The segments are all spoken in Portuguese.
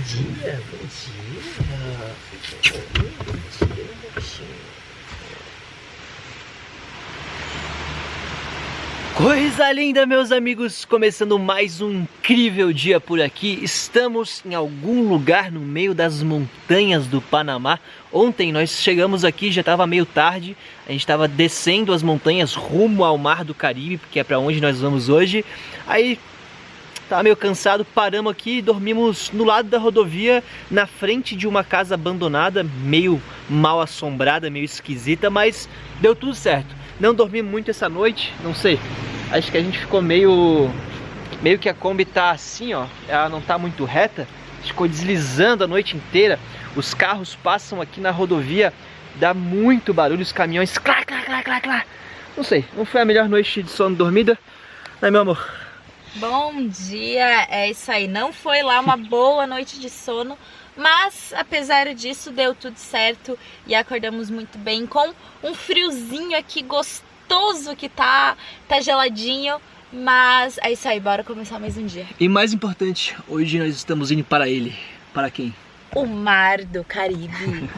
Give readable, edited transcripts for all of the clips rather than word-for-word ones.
dia, bom dia. Bom dia, mocinho. Coisa linda, meus amigos, começando mais um incrível dia por aqui. Estamos em algum lugar no meio das montanhas do Panamá. Ontem nós chegamos aqui, já estava meio tarde. A gente estava descendo as montanhas rumo ao Mar do Caribe, porque é para onde nós vamos hoje. Aí tava meio cansado, paramos aqui e dormimos no lado da rodovia, na frente de uma casa abandonada, meio mal assombrada, meio esquisita, mas deu tudo certo. Não dormi muito essa noite, não sei. Acho que a gente ficou meio que a Kombi tá assim, ó. Ela não tá muito reta. Ficou deslizando a noite inteira. Os carros passam aqui na rodovia, dá muito barulho, os caminhões clá, clá, clá, clá, clá. Não sei, não foi a melhor noite de sono dormida, né, meu amor? Bom dia, é isso aí. Não foi lá uma boa noite de sono, mas apesar disso deu tudo certo e acordamos muito bem com um friozinho aqui gostoso que tá geladinho, mas é isso aí, bora começar mais um dia. E mais importante, hoje nós estamos indo para ele. Para quem? O Mar do Caribe.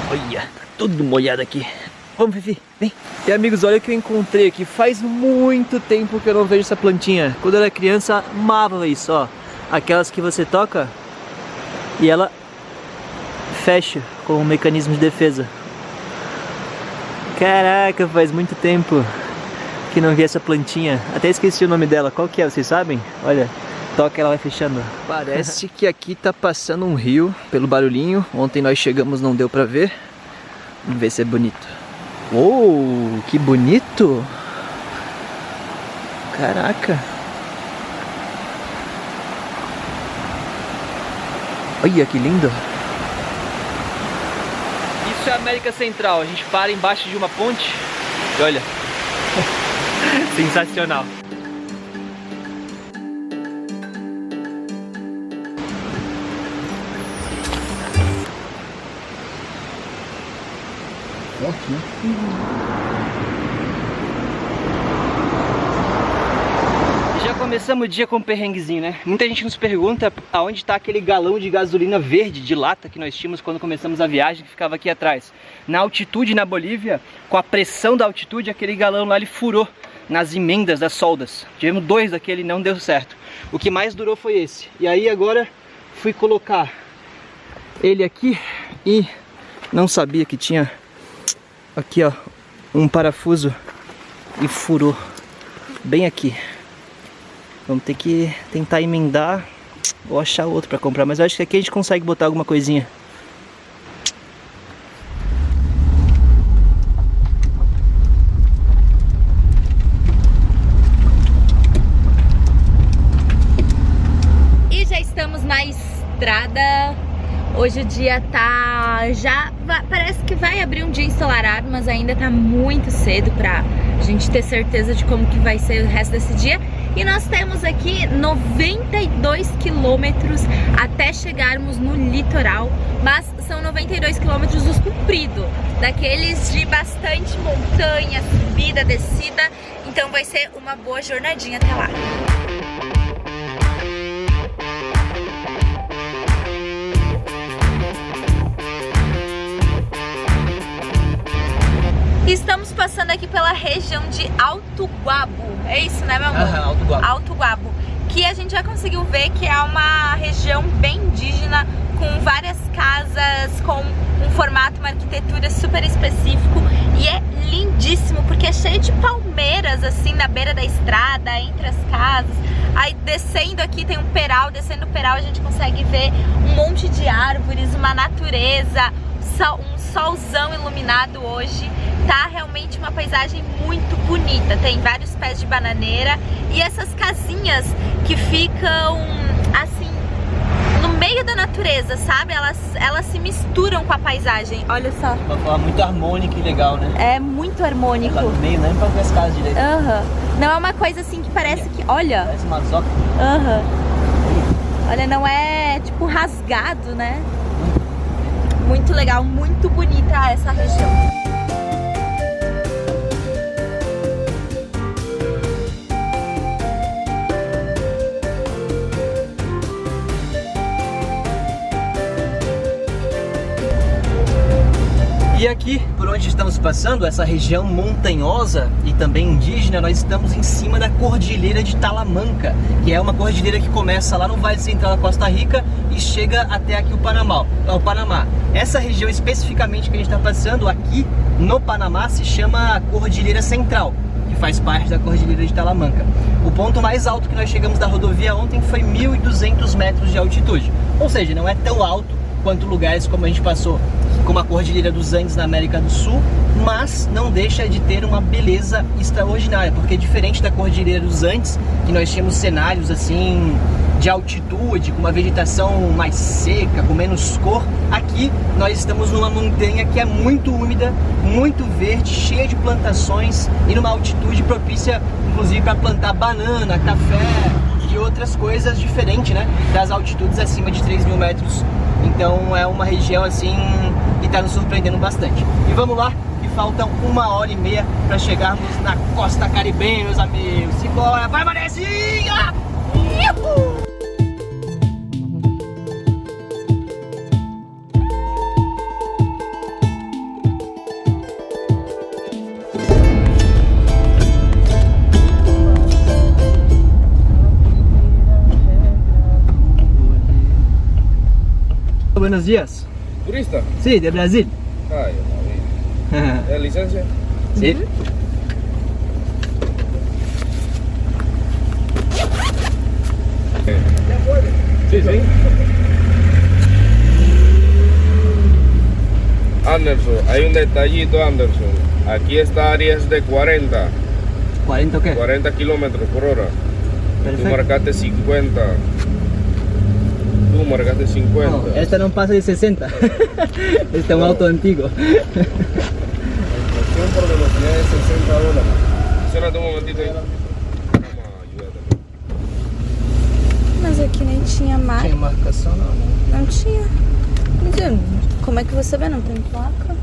Olha, tá tudo molhado aqui. Vamos, Fifi, vem. E amigos, olha o que eu encontrei aqui. Faz muito tempo que eu não vejo essa plantinha. Quando eu era criança, amava isso, ó. Aquelas que você toca e ela fecha com um mecanismo de defesa. Caraca, faz muito tempo que não vi essa plantinha. Até esqueci o nome dela. Qual que é, vocês sabem? Olha, toca, ela vai fechando. Parece que aqui tá passando um rio pelo barulhinho. Ontem nós chegamos, não deu pra ver. Vamos ver se é bonito. Uou, que bonito! Caraca! Olha que lindo! Isso é a América Central. A gente para embaixo de uma ponte e olha, sensacional! Já começamos o dia com um perrenguezinho, né? Muita gente nos pergunta aonde está aquele galão de gasolina verde de lata que nós tínhamos quando começamos a viagem, que ficava aqui atrás. Na altitude, na Bolívia, com a pressão da altitude, aquele galão lá ele furou nas emendas das soldas. Tivemos dois daquele e não deu certo. O que mais durou foi esse. E aí agora fui colocar ele aqui e não sabia que tinha aqui, ó, um parafuso e furou bem aqui. Vamos ter que tentar emendar ou achar outro para comprar, mas eu acho que aqui a gente consegue botar alguma coisinha. E já estamos na estrada. Hoje o dia tá parece que vai abrir um dia ensolarado, mas ainda tá muito cedo pra gente ter certeza de como que vai ser o resto desse dia. E nós temos aqui 92 quilômetros até chegarmos no litoral, mas são 92 quilômetros dos compridos, daqueles de bastante montanha, subida, descida, então vai ser uma boa jornadinha até lá. Estamos passando aqui pela região de Alto Guabo, é isso, né, meu amor? Alto Guabo. Alto Guabo, que a gente já conseguiu ver que é uma região bem indígena, com várias casas, com um formato, uma arquitetura super específico, e é lindíssimo, porque é cheio de palmeiras, assim, na beira da estrada, entre as casas. Aí descendo aqui tem um peral, descendo o peral a gente consegue ver um monte de árvores, uma natureza, um solzão iluminado hoje. Tá realmente uma paisagem muito bonita, tem vários pés de bananeira e essas casinhas que ficam assim no meio da natureza, sabe? Elas se misturam com a paisagem, olha só. Uma forma muito harmônica e legal, né? É muito harmônico. Lá no meio, nem pra ver as casas direito. Não é uma coisa assim que parece que, olha. Parece uma zoca. Olha, não é tipo rasgado, né? Muito legal, muito bonita essa região. E aqui, por onde estamos passando, essa região montanhosa e também indígena, nós estamos em cima da Cordilheira de Talamanca, que é uma cordilheira que começa lá no Vale Central da Costa Rica e chega até aqui o Panamá. Essa região especificamente que a gente está passando aqui no Panamá se chama Cordilheira Central, que faz parte da Cordilheira de Talamanca. O ponto mais alto que nós chegamos da rodovia ontem foi 1.200 metros de altitude, ou seja, não é tão alto quanto lugares como a gente passou, como a Cordilheira dos Andes na América do Sul, mas não deixa de ter uma beleza extraordinária, porque diferente da Cordilheira dos Andes, que nós tínhamos cenários assim de altitude, com uma vegetação mais seca, com menos cor, aqui nós estamos numa montanha que é muito úmida, muito verde, cheia de plantações e numa altitude propícia inclusive para plantar banana, café e outras coisas diferentes, né, das altitudes acima de 3.000 metros. Então é uma região assim que está nos surpreendendo bastante. E vamos lá, que faltam 1h30 para chegarmos na costa caribenha, meus amigos. Simbora, vai Manezinha! Uhul! Buenos días. ¿Turista? Sí, de Brasil. Ay, ¿es licencia? Sí. Sí, sí. Anderson, hay un detallito, Anderson. Aquí esta área es de 40. ¿40 o qué? 40 kilómetros por hora. Perfecto. Tú marcaste 50. Tú marcaste 50. No, esta no pasa de 60. Este es un auto antiguo. La inflación por velocidad es $60. Espérate un momentito aí. Vamos ayudarte. Mas aqui nem tinha mais. Tem marcação não, né? Não tinha. Como é que você vê? Não tem placa?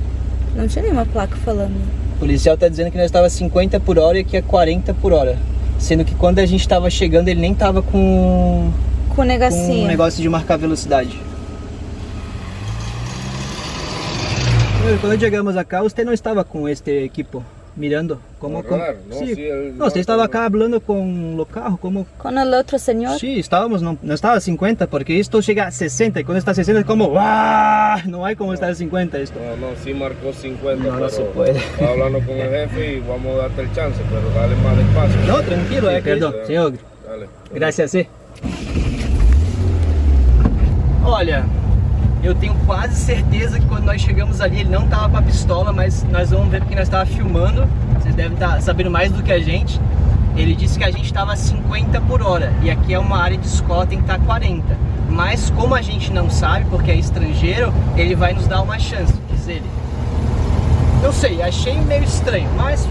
Não tinha nenhuma placa falando. O policial tá dizendo que nós estava 50 por hora e aqui é 40 por hora. Sendo que quando a gente estava chegando ele nem tava com Com negocinho. um negócio de marcar velocidade. Quando chegamos acá, você não estava com este equipo mirando? Como, Claro, no, sí. sí, el- No, usted estaba acá hablando con los carros, como... Com o outro senhor? Sí, estábamos, no estaba a 50, porque esto llega a 60 y cuando está a 60 es como ¡ah! No hay como estar a 50 esto. No, no, sí marcó 50, No, no pero se puede. estaba hablando con el jefe y vamos a darte el chance, pero dale más despacio. No, tranquilo, Sí, perdón, sí, señor. Dale. Gracias, sí. Olha, eu tenho quase certeza que quando nós chegamos ali ele não estava com a pistola, mas nós vamos ver porque nós estava filmando. Vocês devem estar sabendo mais do que a gente. Ele disse que a gente estava a 50 por hora e aqui é uma área de escola, tem que estar 40. Mas como a gente não sabe, porque é estrangeiro, ele vai nos dar uma chance, diz ele. Não sei, achei meio estranho, mas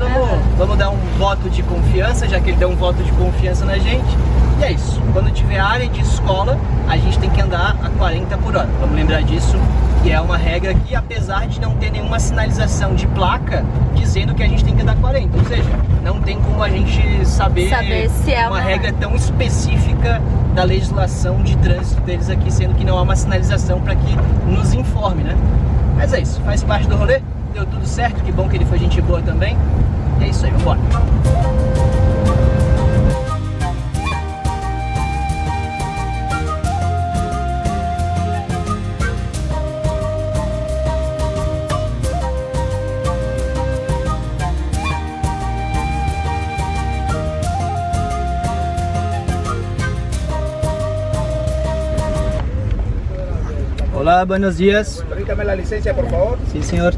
vamos dar um voto de confiança, já que ele deu um voto de confiança na gente. E é isso, quando tiver área de escola, a gente tem que andar a 40 por hora. Vamos lembrar disso, que é uma regra que, apesar de não ter nenhuma sinalização de placa dizendo que a gente tem que andar 40, ou seja, não tem como a gente saber se é uma regra tão específica da legislação de trânsito deles aqui, sendo que não há uma sinalização para que nos informe, né? Mas é isso, faz parte do rolê, deu tudo certo, que bom que ele foi gente boa também. E é isso aí, vambora. Hola, buenos días. Permítame la licencia, por favor. Sí, señor.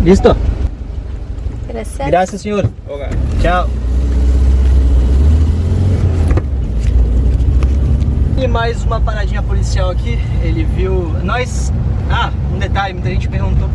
Listo. Gracias. Gracias, señor. Okay. Chao. E mais uma paradinha policial aqui, ele viu nós... um detalhe, muita gente perguntou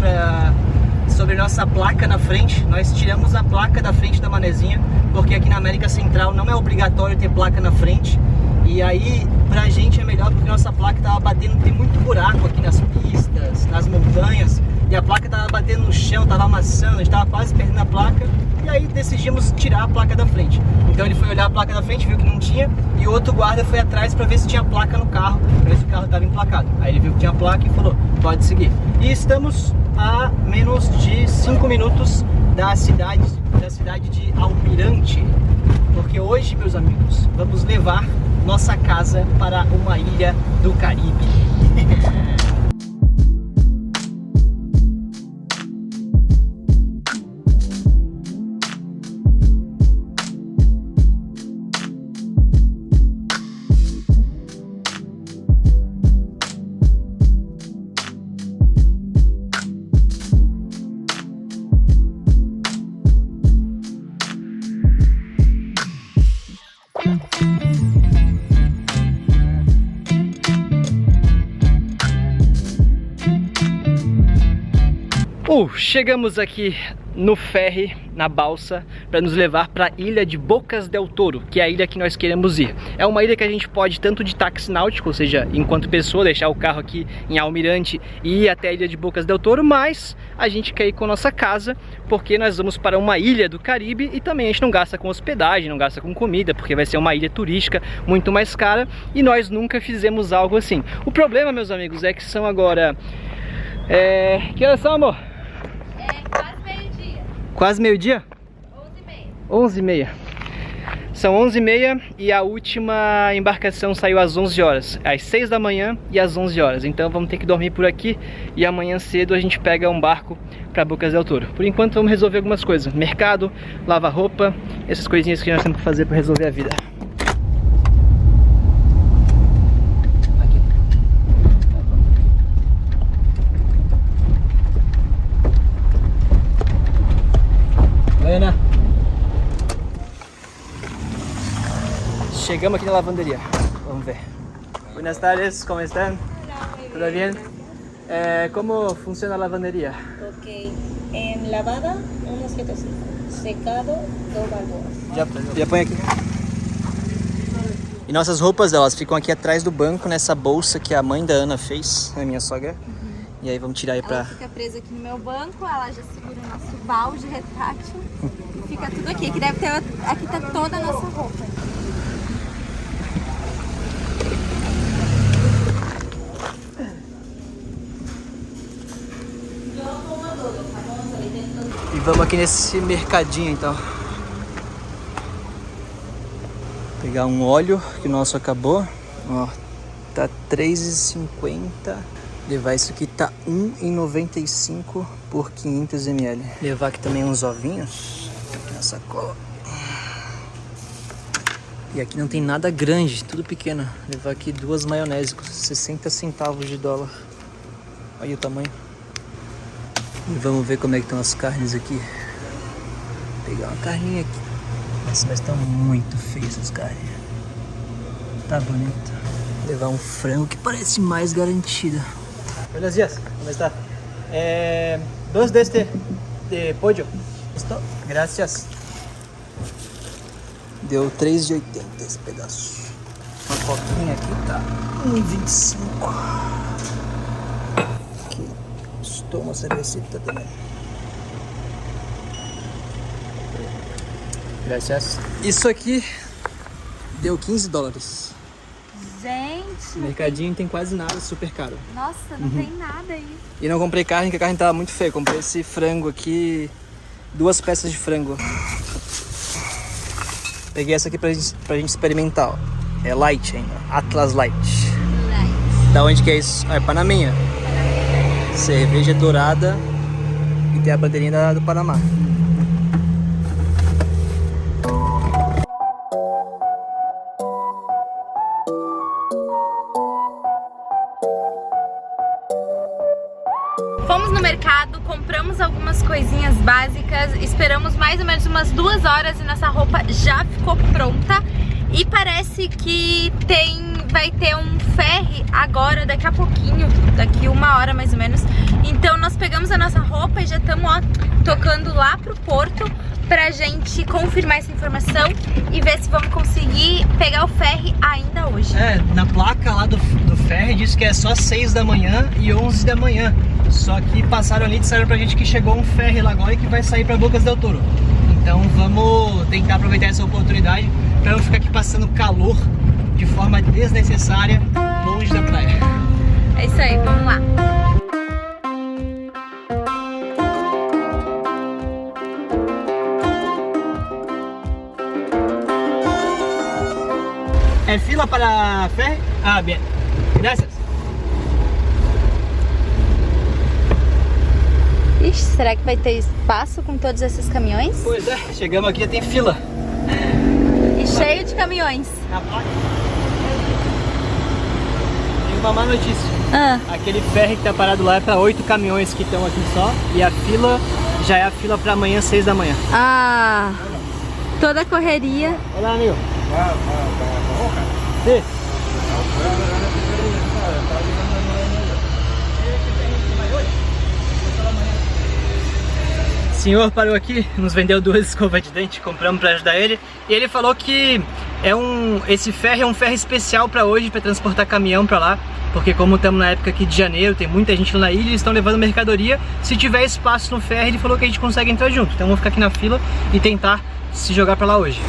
sobre nossa placa na frente. Nós tiramos a placa da frente da Manezinha, porque aqui na América Central não é obrigatório ter placa na frente. E aí, pra gente é melhor porque nossa placa tava batendo, tem muito buraco aqui nas pistas, nas montanhas. E a placa tava batendo no chão, tava amassando, a gente tava quase perdendo a placa. e aí decidimos tirar a placa da frente. Então ele foi olhar a placa da frente, viu que não tinha, e o outro guarda foi atrás para ver se tinha placa no carro, para ver se o carro estava emplacado. Aí ele viu que tinha placa e falou, pode seguir. E estamos a menos de 5 minutos da cidade de Almirante, porque hoje, meus amigos, vamos levar nossa casa para uma ilha do Caribe. Chegamos aqui no ferry, na balsa, para nos levar para a ilha de Bocas del Toro, que é a ilha que nós queremos ir. É uma ilha que a gente pode tanto de táxi náutico, ou seja, enquanto pessoa, deixar o carro aqui em Almirante e ir até a ilha de Bocas del Toro, mas a gente quer ir com a nossa casa, porque nós vamos para uma ilha do Caribe e também a gente não gasta com hospedagem, não gasta com comida, porque vai ser uma ilha turística muito mais cara e nós nunca fizemos algo assim. O problema, meus amigos, é que são agora... Que horas são, amor? Quase meio-dia. Quase meio-dia? 11h30. 11h30. São 11h30 e a última embarcação saiu às 11 horas. Às 6 da manhã e às 11 horas. Então vamos ter que dormir por aqui e amanhã cedo a gente pega um barco para Bocas del Toro. Por enquanto vamos resolver algumas coisas. Mercado, lavar roupa, essas coisinhas que nós temos que fazer para resolver a vida. Ana. Chegamos aqui na lavanderia. Vamos ver. Buenas tardes, ¿cómo están? ¿Todo bien? ¿Cómo funciona a lavandería? Ok. En lavada, 175. Secado, 2 balboas. Já põe aqui. E nossas roupas, elas ficam aqui atrás do banco, nessa bolsa que a mãe da Ana fez, a minha sogra. E aí vamos tirar aí pra... Ela fica presa aqui no meu banco, ela já segura o nosso balde retrátil. Fica tudo aqui, que deve ter... Aqui tá toda a nossa roupa. E vamos aqui nesse mercadinho então. Pegar um óleo que o nosso acabou. Ó, tá R$3,50. Levar isso aqui tá R$1,95 por 500 ml. Levar aqui também uns ovinhos na sacola. E aqui não tem nada grande, tudo pequeno. Levar aqui 2 maionese com 60 centavos de dólar. Olha o tamanho. E vamos ver como é que estão as carnes aqui. Vou pegar uma carninha aqui. Nossa, mas estão muito feias as carnes. Tá bonito. Vou levar um frango que parece mais garantido. Buenos días, ¿cómo está? 2 de este de pollo. ¿Listo? Gracias. Deu R$3,80 esse pedaço. Uma coquinha aqui tá R$1,25. Aqui. Estou uma cervecita também. Gracias. Isso aqui deu $15. Gente, O mercadinho tem quase nada, super caro. nossa, não tem nada aí. E não comprei carne, porque a carne tava muito feia. Comprei esse frango aqui, 2 peças de frango. Peguei essa aqui pra gente experimentar, ó. É light ainda, Atlas Light. Da onde que é isso? Ah, é Panaminha. Cerveja dourada e tem a bandeirinha do Panamá. Fomos no mercado, compramos algumas coisinhas básicas, esperamos mais ou menos umas 2 horas e nossa roupa já ficou pronta. E parece que vai ter um ferry agora, daqui a pouquinho, daqui 1 hora mais ou menos. Então nós pegamos a nossa roupa e já estamos tocando lá pro porto pra gente confirmar essa informação e ver se vamos conseguir pegar o ferry ainda hoje. Na placa lá do ferry diz que é só 6 da manhã e 11 da manhã. Só que passaram ali e disseram pra gente que chegou um ferry lá agora e que vai sair pra Bocas del Toro. Então vamos tentar aproveitar essa oportunidade para não ficar aqui passando calor de forma desnecessária longe da praia. É isso aí, vamos lá. É fila para ferry? Ah, bem. Graças. Ixi, será que vai ter espaço com todos esses caminhões? Pois é, chegamos aqui e tem fila. E cheio de caminhões. Na placa. Tem uma má notícia. Ah, Aquele ferry que tá parado lá é para 8 caminhões que estão aqui só. E a fila já é a fila para amanhã, 6 da manhã. ah, toda a correria. Olá, amigo. Sim. O senhor parou aqui, nos vendeu 2 escovas de dente, compramos para ajudar ele. E ele falou que esse ferry é um ferry especial para hoje, para transportar caminhão para lá. Porque como estamos na época aqui de janeiro, tem muita gente lá na ilha, eles estão levando mercadoria. Se tiver espaço no ferry, ele falou que a gente consegue entrar junto. Então vamos ficar aqui na fila e tentar se jogar para lá hoje.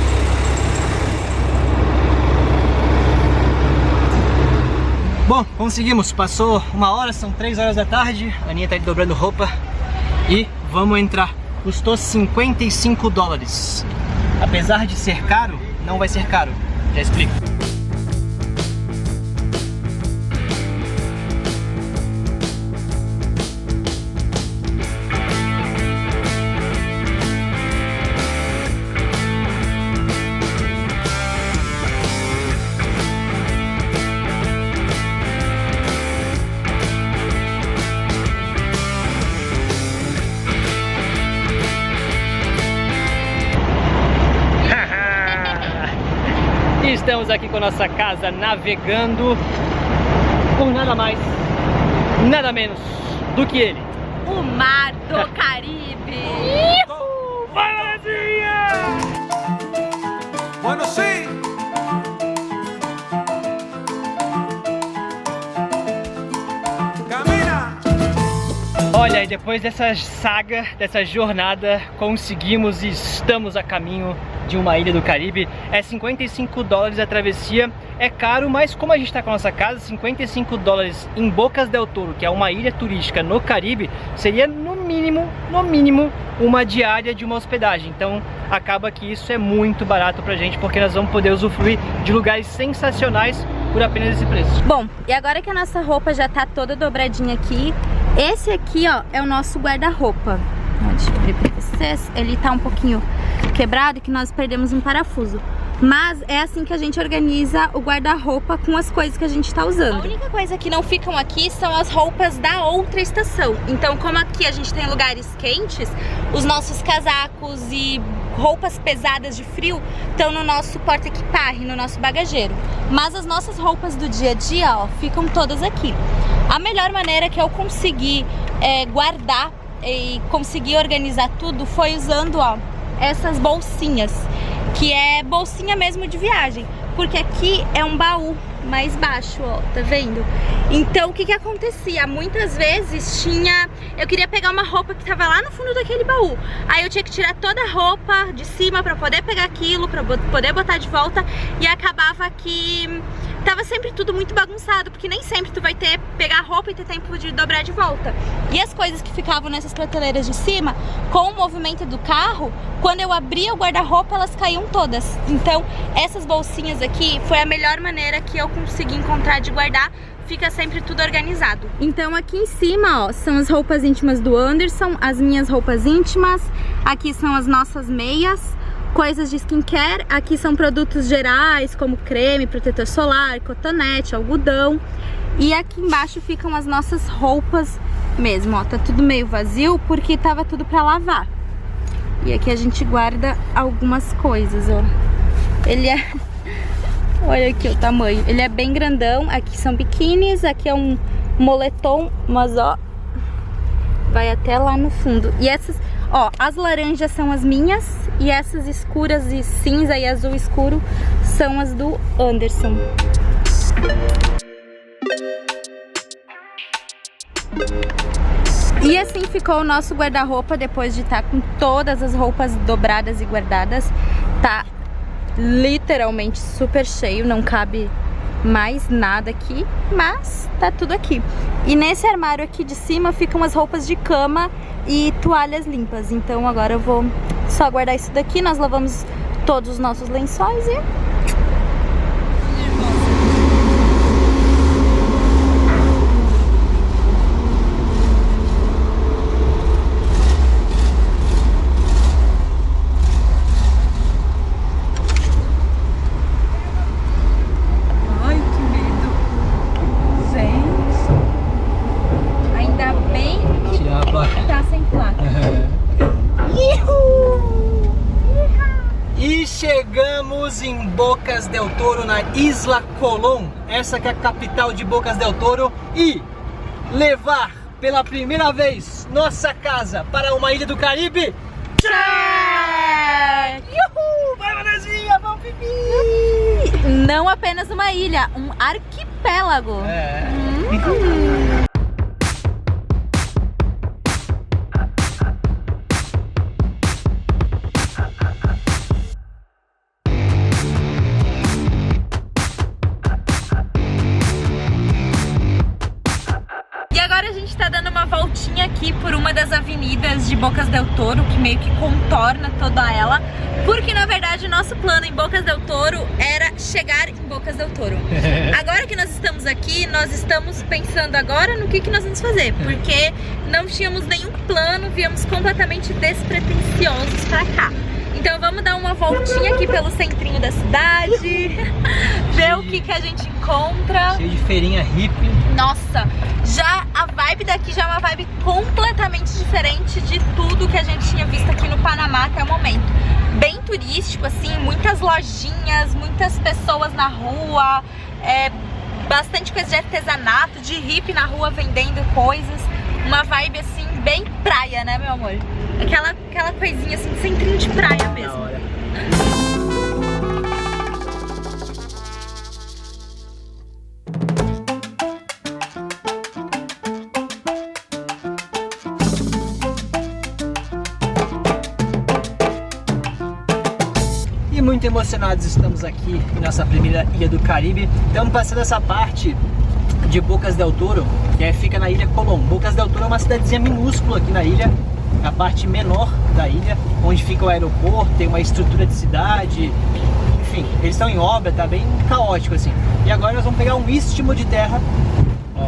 Bom, conseguimos, passou 1 hora, são 3 horas da tarde, a Aninha tá aí dobrando roupa e vamos entrar. Custou 55 dólares. Apesar de ser caro, não vai ser caro, já explico. Estamos aqui com a nossa casa navegando com nada mais, nada menos do que ele. O mar do Caribe. Vai, Valezinha! Bueno, sí. Camina. Olha, e depois dessa saga, dessa jornada, conseguimos e estamos a caminho de uma ilha do Caribe. É 55 dólares a travessia, é caro, mas como a gente está com a nossa casa, 55 dólares em Bocas del Toro, que é uma ilha turística no Caribe, seria no mínimo, uma diária de uma hospedagem. Então acaba que isso é muito barato pra gente, porque nós vamos poder usufruir de lugares sensacionais por apenas esse preço. Bom, e agora que a nossa roupa já tá toda dobradinha aqui, esse aqui, ó, é o nosso guarda-roupa. Deixa eu abrir pra vocês. Ele tá um pouquinho quebrado, que nós perdemos um parafuso. Mas é assim que a gente organiza o guarda-roupa com as coisas que a gente tá usando. A única coisa que não ficam aqui são as roupas da outra estação. Então, como aqui a gente tem lugares quentes, os nossos casacos e roupas pesadas de frio estão no nosso porta-equipagem, no nosso bagageiro. Mas as nossas roupas do dia a dia, ó, ficam todas aqui. A melhor maneira que eu consegui guardar e conseguir organizar tudo foi usando, ó, essas bolsinhas, que é bolsinha mesmo de viagem, porque aqui é um baú mais baixo, ó, tá vendo? Então o que que acontecia? Muitas vezes eu queria pegar uma roupa que tava lá no fundo daquele baú, aí eu tinha que tirar toda a roupa de cima pra poder pegar aquilo, pra poder botar de volta, e acabava que tava sempre tudo muito bagunçado, porque nem sempre tu vai pegar a roupa e ter tempo de dobrar de volta. E as coisas que ficavam nessas prateleiras de cima, com o movimento do carro, quando eu abria o guarda-roupa, elas caíam todas. Então essas bolsinhas aqui foi a melhor maneira que eu consegui encontrar de guardar. Fica sempre tudo organizado. Então aqui em cima, ó, são as roupas íntimas do Anderson, as minhas roupas íntimas. Aqui são as nossas meias, coisas de skincare. Aqui são produtos gerais, como creme, protetor solar, cotonete, algodão. E aqui embaixo ficam as nossas roupas mesmo, ó. Tá tudo meio vazio porque tava tudo pra lavar. E aqui a gente guarda algumas coisas, ó. Ele é... Olha aqui o tamanho. Ele é bem grandão. Aqui são biquínis, aqui é um moletom, mas ó, vai até lá no fundo. E essas, ó, as laranjas são as minhas, e essas escuras e cinza e azul escuro são as do Anderson. E assim ficou o nosso guarda-roupa depois de estar com todas as roupas dobradas e guardadas. Tá literalmente super cheio, não cabe mais nada aqui, mas tá tudo aqui. E nesse armário aqui de cima ficam as roupas de cama e toalhas limpas. Então agora eu vou só guardar isso daqui. Nós lavamos todos os nossos lençóis e... E chegamos em Bocas del Toro, na Isla Colón, essa que é a capital de Bocas del Toro, e levar pela primeira vez nossa casa para uma ilha do Caribe. Check! Uhul! Vai, Vanezinha, vamos pipi! Não apenas uma ilha, um arquipélago. Agora a gente tá dando uma voltinha aqui por uma das avenidas de Bocas del Toro, que meio que contorna toda ela, porque na verdade o nosso plano em Bocas del Toro era chegar em Bocas del Toro. Agora que nós estamos aqui, nós estamos pensando agora no que nós vamos fazer, porque não tínhamos nenhum plano, viemos completamente despretensiosos pra cá. Então vamos dar uma voltinha aqui pelo centrinho da cidade, ver o que a gente encontra. Cheio de feirinha hippie. Nossa, já a vibe daqui já é uma vibe completamente diferente de tudo que a gente tinha visto aqui no Panamá até o momento. Bem turístico, assim, muitas lojinhas, muitas pessoas na rua, bastante coisa de artesanato, de hippie na rua vendendo coisas. Uma vibe assim, bem praia, né, meu amor? Aquela coisinha assim, centrinho de praia mesmo. E muito emocionados estamos aqui em nossa primeira ilha do Caribe. Estamos passando essa parte de Bocas del Toro, que fica na ilha Colón. Bocas del Toro é uma cidadezinha minúscula aqui na ilha, a parte menor da ilha, onde fica o aeroporto, tem uma estrutura de cidade, enfim, eles estão em obra, tá bem caótico assim. E agora nós vamos pegar um istmo de terra, ó,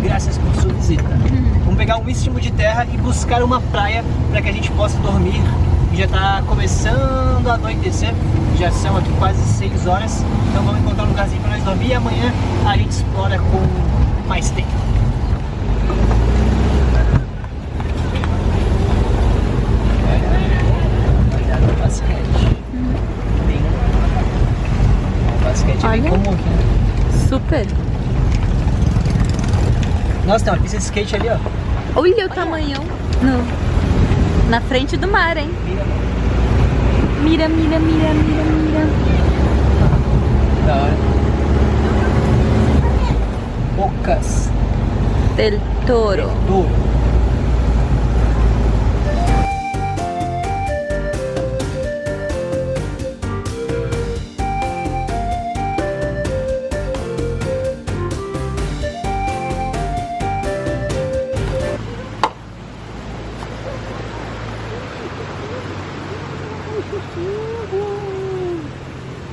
graças por sua visita. Vamos pegar um istmo de terra e buscar uma praia para que a gente possa dormir. Já está começando a anoitecer, já são aqui quase 6 horas, então vamos encontrar um lugarzinho para nós dormir e amanhã a gente explora com mais tempo. Olha o basquete. O basquete é bem comum aqui, né? Super. Nossa, tem uma pista de skate ali, ó. Olha o tamanhão. Na frente do mar, hein? Mira, mira, mira, mira, mira. Da hora. Bocas del Toro.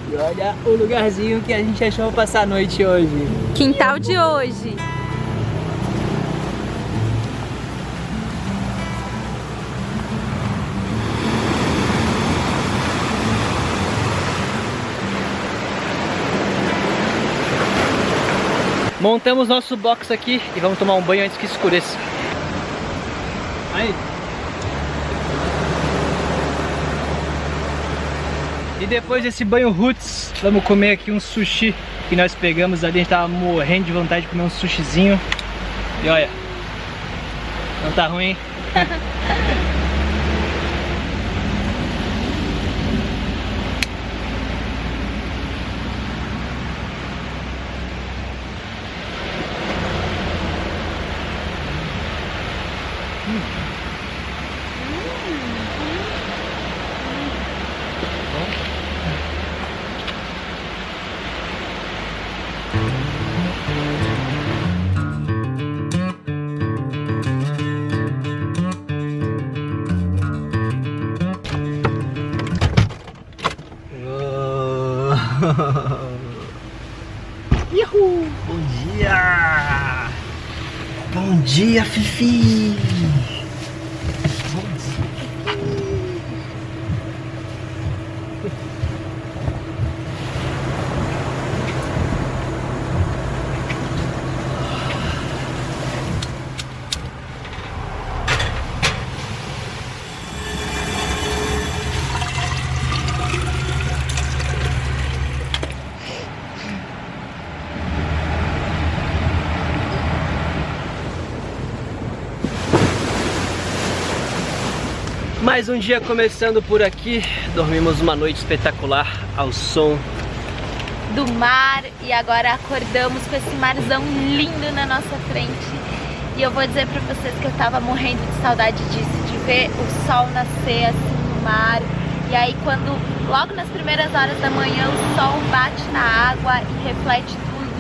E olha o lugarzinho que a gente achou pra passar a noite hoje. Quintal de hoje. Montamos nosso box aqui e vamos tomar um banho antes que escureça. Aí. E depois desse banho roots, vamos comer aqui um sushi que nós pegamos ali. A gente tava morrendo de vontade de comer um sushizinho. E olha, não tá ruim, hein? Uhul. Bom dia! Bom dia, Fifi! Bom dia. Mais um dia começando por aqui, dormimos uma noite espetacular ao som do mar e agora acordamos com esse marzão lindo na nossa frente. E eu vou dizer pra vocês que eu tava morrendo de saudade disso, de ver o sol nascer assim no mar. E aí quando, logo nas primeiras horas da manhã, o sol bate na água e reflete tudo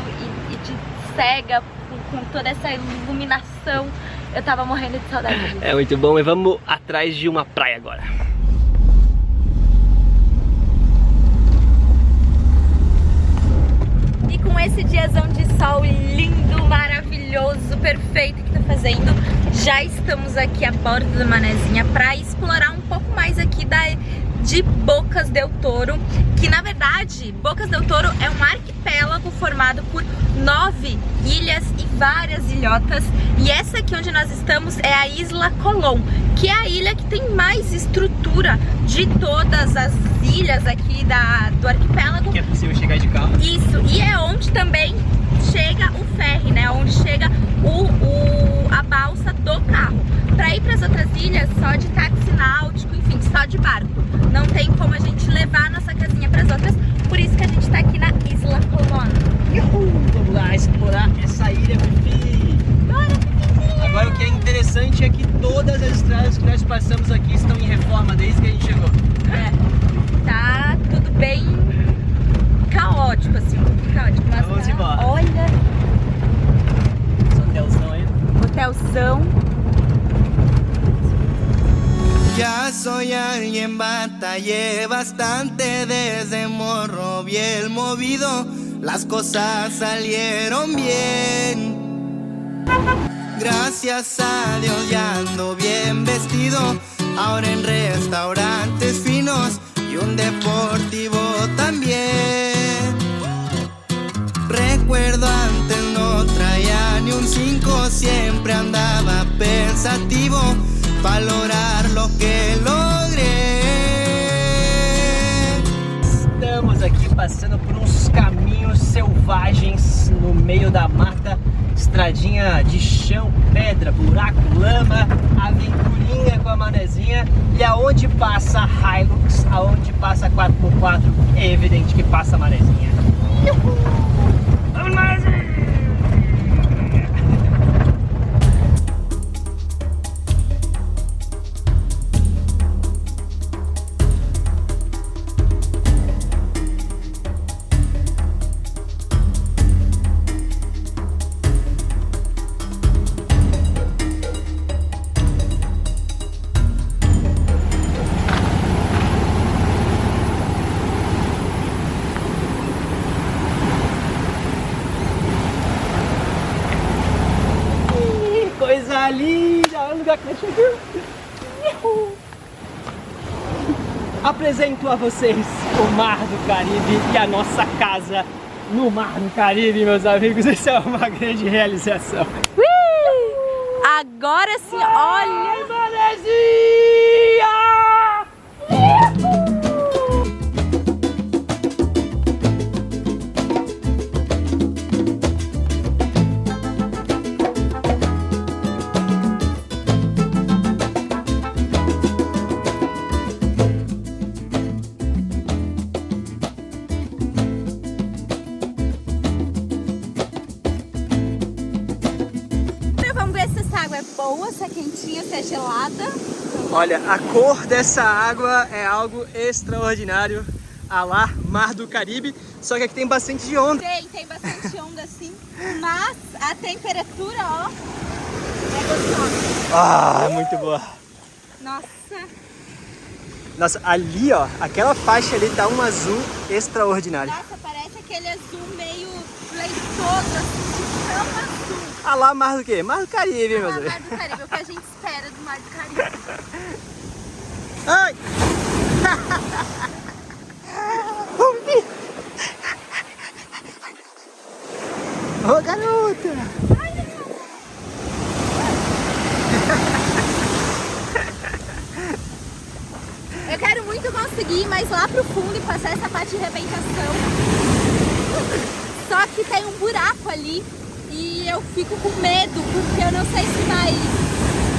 e te cega com toda essa iluminação. Eu tava morrendo de saudade disso. É muito bom, e vamos atrás de uma praia agora. E com esse diazão de sol lindo, maravilhoso, perfeito que tá fazendo, já estamos aqui a bordo da Manezinha para explorar um pouco mais aqui de Bocas del Toro, que na verdade Bocas del Toro é um arquipélago formado por 9 ilhas e várias ilhotas, e essa aqui onde nós estamos é a Isla Colón, que é a ilha que tem mais estrutura de todas as ilhas aqui do arquipélago. Que é possível chegar de carro. Isso, e é onde também chega o ferry, né? Onde chega a balsa do carro. Para ir para as outras ilhas, só de táxi náutico, enfim, só de barco. Não tem como a gente levar a nossa casinha para as outras, por isso que a gente tá aqui na Isla Colón. Vamos lá explorar essa ilha, Fifi. Bora, Fifizinha! Agora o que é interessante é que todas as estradas que nós passamos aqui estão em reforma desde que a gente chegou. É, tá tudo bem caótico, assim, um pouquinho caótico. Mas Vamos embora. Olha, Hotelzão aí. hotelzão. Ya soy alguien, batallé bastante desde morro bien movido, las cosas salieron bien. Gracias a Dios ya ando bien vestido, ahora en restaurantes finos y un deportivo también. Recuerdo antes no traía ni un 5, siempre andaba pensativo, valorar lo que logré. Estamos aqui passando por uns caminhos selvagens no meio da mata, estradinha de chão, pedra, buraco, lama, aventurinha com a Manezinha, e aonde passa a Hilux, aonde passa a 4x4, é evidente que passa a Manezinha. Uhul! Vamos, Manezinha! Coisa linda! Olha o lugar que nós chegamos! Apresento a vocês o Mar do Caribe e a nossa casa no Mar do Caribe, meus amigos. Isso é uma grande realização. Agora sim, olha! Manezinha! água é boa, se é quentinha, se é gelada. Olha, a cor dessa água é algo extraordinário, a lá Mar do Caribe, só que aqui tem bastante de onda. Tem bastante onda sim, mas a temperatura, ó, é gostosa. Ah, muito boa. Nossa. Nossa, ali, ó, aquela faixa ali tá um azul extraordinário. Nossa, parece aquele azul meio leitoso, assim, de tão azul. Ah lá, Mar do quê? Mar do Caribe, meus amigos. Mar do Caribe, o que a gente espera do Mar do Caribe. Ai! Ô, garota! Eu quero muito conseguir ir mais lá pro fundo e passar essa parte de arrebentação. Só que tem um buraco ali e eu fico com medo, porque eu não sei se vai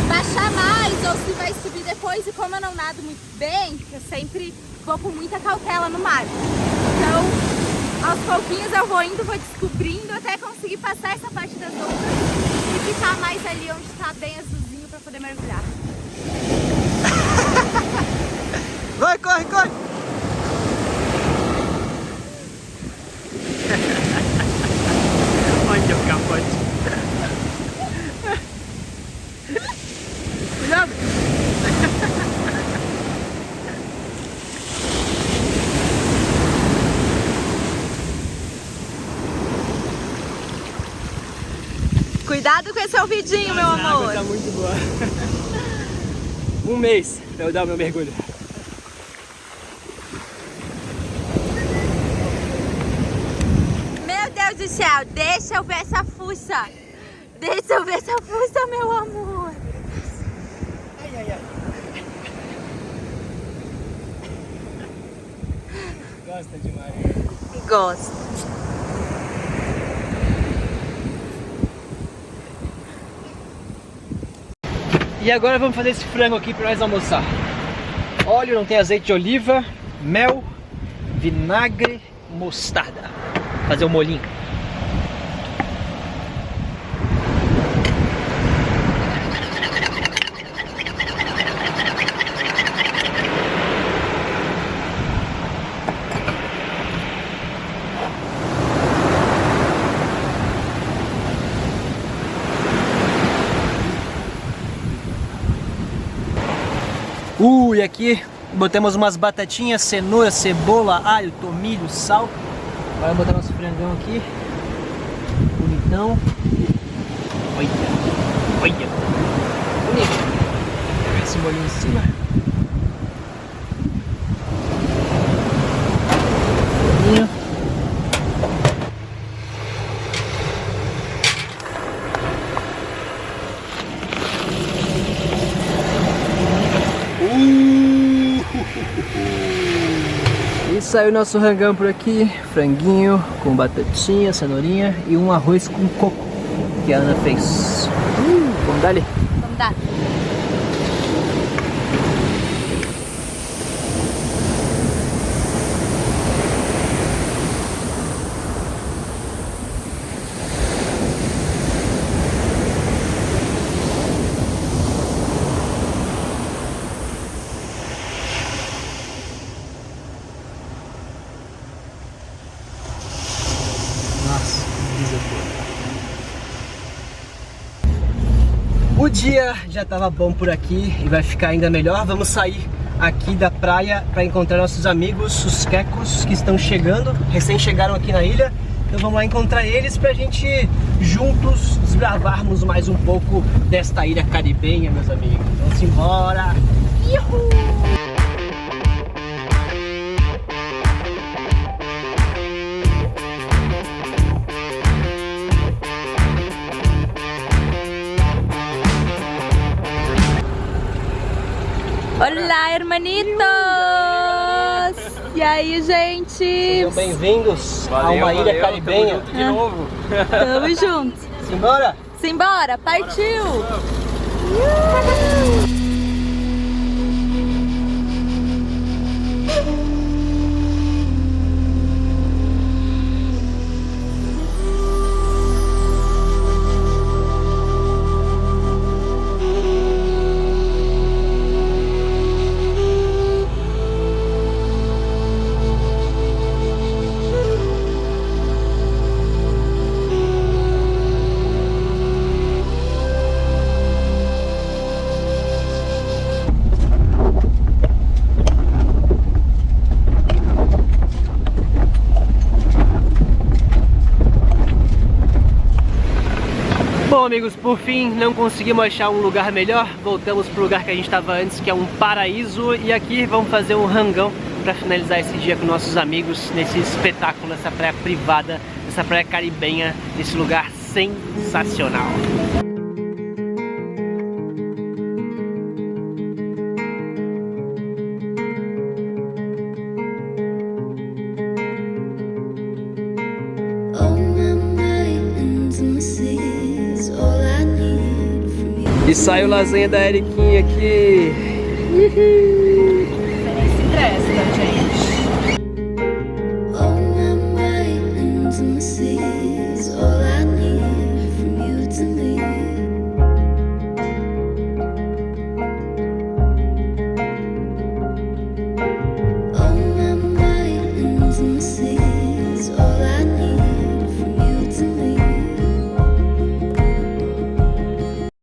baixar mais ou se vai subir depois. E como eu não nado muito bem, eu sempre vou com muita cautela no mar. Então, aos pouquinhos eu vou indo, vou descobrindo até conseguir passar essa parte das ondas e ficar mais ali onde está bem azulzinho para poder mergulhar. Vai, corre, corre! Olha o capote. Cuidado! Cuidado com esse ouvidinho, meu amor. A água tá muito boa. Um mês pra eu dar o meu mergulho. Meu Deus do céu, deixa eu ver essa fuça. Deixa eu ver essa fuça, meu amor. Ai, ai, ai. Gosta demais. Gosto. E agora vamos fazer esse frango aqui para nós almoçar. Óleo, não tem azeite de oliva, mel, vinagre, mostarda. Fazer o molhinho. E aqui botamos umas batatinhas, cenoura, cebola, alho, tomilho, sal. Agora vamos botar nosso frangão aqui. Bonitão. Olha, olha. Bonito. Pegar esse molhinho em cima. Molhinho. E saiu nosso rangão por aqui, franguinho com batatinha, cenourinha e um arroz com coco que a Ana fez. Vamos dar ali. Vamos dar. O dia já estava bom por aqui e vai ficar ainda melhor. Vamos sair aqui da praia para encontrar nossos amigos, os quecos, que estão chegando, recém chegaram aqui na ilha. Então vamos lá encontrar eles pra gente juntos desbravarmos mais um pouco desta ilha caribenha, meus amigos. Vamos embora! Iuhu! Olá, hermanitos! E aí, gente? Sejam bem-vindos a uma ilha caribenha. Tamo junto de novo. Tamo junto! Simbora? Simbora, partiu! amigos, por fim não conseguimos achar um lugar melhor. Voltamos pro lugar que a gente estava antes, que é um paraíso. E aqui vamos fazer um rangão para finalizar esse dia com nossos amigos nesse espetáculo, nessa praia privada, nessa praia caribenha, nesse lugar sensacional. E sai o lasanha da Eriquinha aqui.